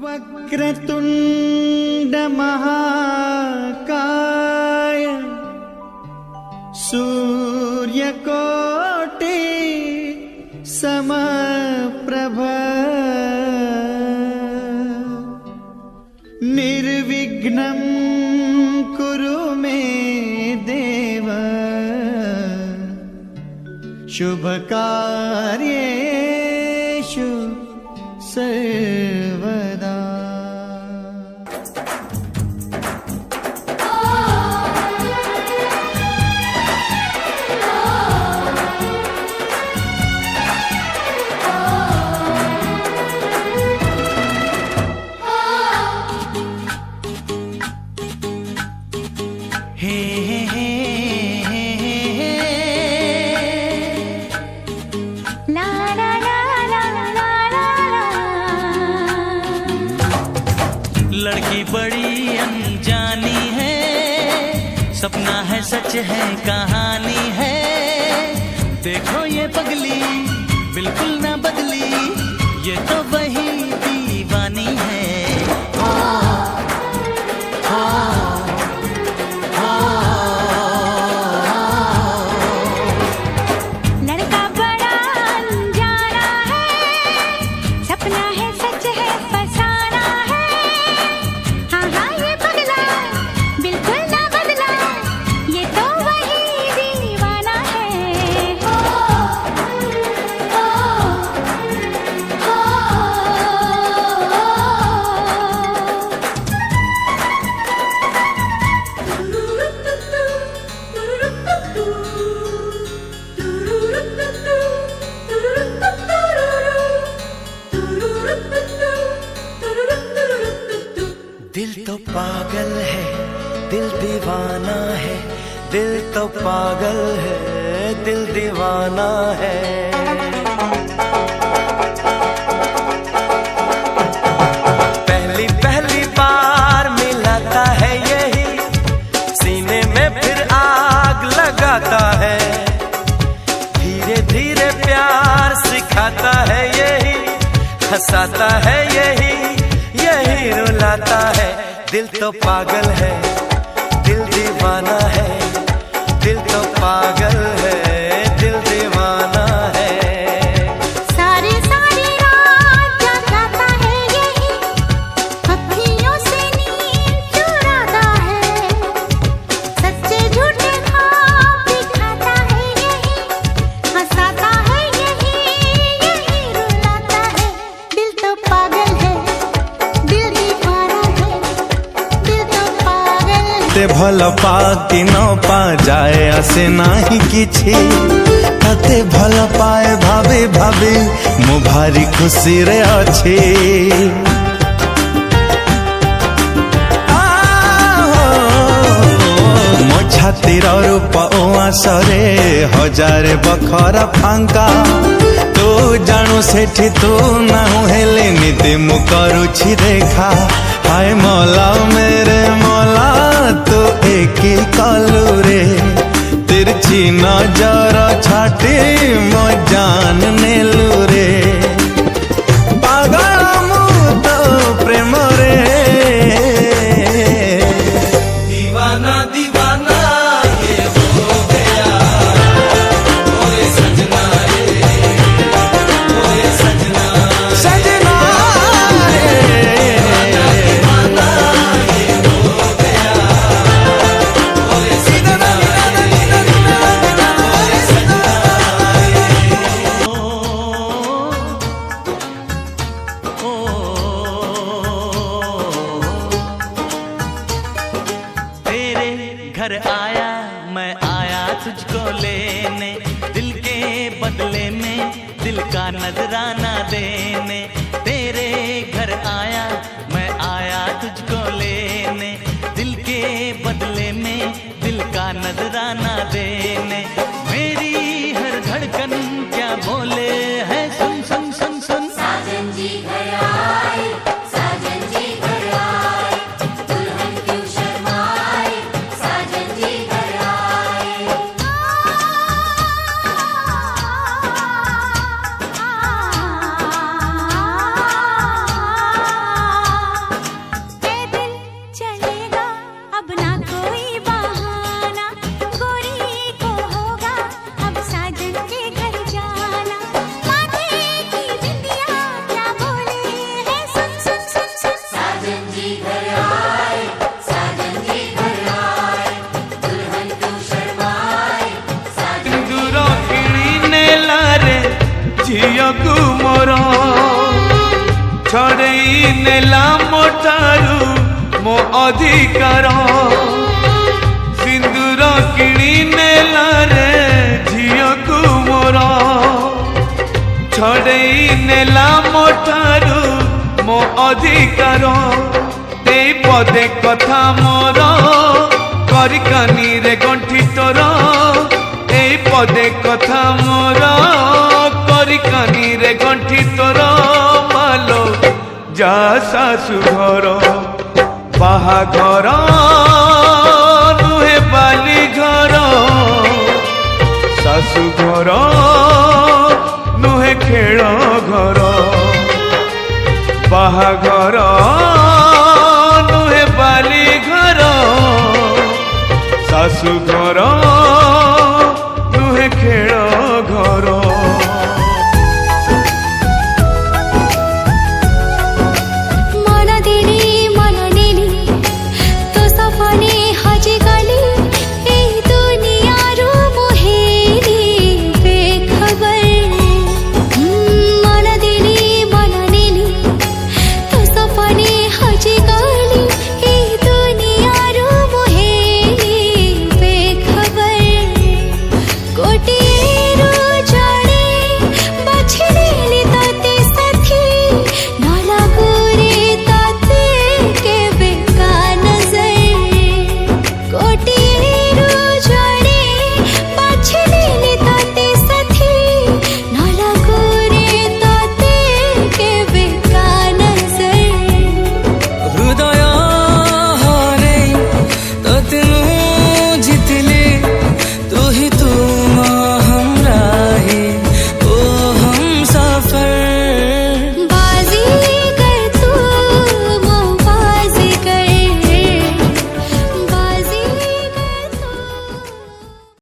वक्रतुंड महाकाय सूर्यकोटि समप्रभ निर्विघ्नं कुरु मे देव शुभ कार्येषु सर्वदा। लड़की बड़ी अनजानी है, सपना है सच है कहानी है। देखो ये पगली बिल्कुल ना बदली, ये तो वही दीवानी है। लड़का बड़ा अनजाना है, सपना है सच है फसाना है। हाँ हाँ ये पगला बिल्कुल ना बदला, ये तो वही दीवाना है। दिल तो पागल है, दिल दीवाना है। दिल तो पागल है, दिल दीवाना है। पहली पहली बार मिलाता है यही, सीने में फिर आग लगाता है। धीरे धीरे प्यार सिखाता है यही, हंसाता है यही, यही रुलाता है। दिल तो पागल है, दिल दीवाना है। दिल तो पागल है, दिल दीवाना है। सारी सारी रात जगाता है यही, अखियों से नींद चुराता है। सच्चे झूठे ख्वाब दिखाता है यही, हंसाता है यही, यही रुलाता है। दिल तो पागल है, दिल दीवाना है। दिल तो पागल है। ते भल पा कि न पा जाए आसे नाही किछि, ताते भल पाए भावे भावे मो भारी खुशी रे अछि। मो छातिर रूप ओ आसरे हजारे बखरा फांका। तू जाणु सेठी तू नाहु हेले निते मु करुछि देखा। हाय मौला मेरे मौला तू एक कलू रे, तिरछी नजर छाटी मो जान नेलू रे। पागल मु तो प्रेम रे, दीवाना दीवाना ये हो गया। ओए सजना रे, ओए सजना, सजना रे। दीवाना ये हो गया। ओए सजना रे, ओए सजना रे। तेरे घर आया मैं आया तुझको लेने, दिल के बदले में दिल का नजराना देने। तेरे घर आया मैं आया तुझको लेने, दिल के बदले में दिल का नजराना देने। मेरी हर धड़कन क्या बोले है, सुन सुन सुन सुन। साजन जी घर आए, साजन जी घर आए, दुल्हन क्यों शर्माए, साजन जी घर आए। कोई बहाना, गोरी को होगा अब साजन के घर जाना। माथे की बिंदिया क्या बोले है, सुन सुन सुन सुन। साजन जी घर आए, साजन जी घर आए, दुल्हन क्यों शर्माए, साजन दूर किणी नेला रे झियकु मोर, छड़ेई नेला मोठारू मो अधिकार। सिंदूर किणी नेला रे झियकु मोर, छड़ेई नेला मोठारू मो अधिकार। ते पदे कथा मोर करिकानी रे गंठी तोर, ए पदे कथा मोर करिकानी रे गंठी तोर। मालो जा सासु घर बाहाघर नुहे बाली घर, सासु घर नुहे खेल घर, बाहाघर नुहे बाली घर, सासु घर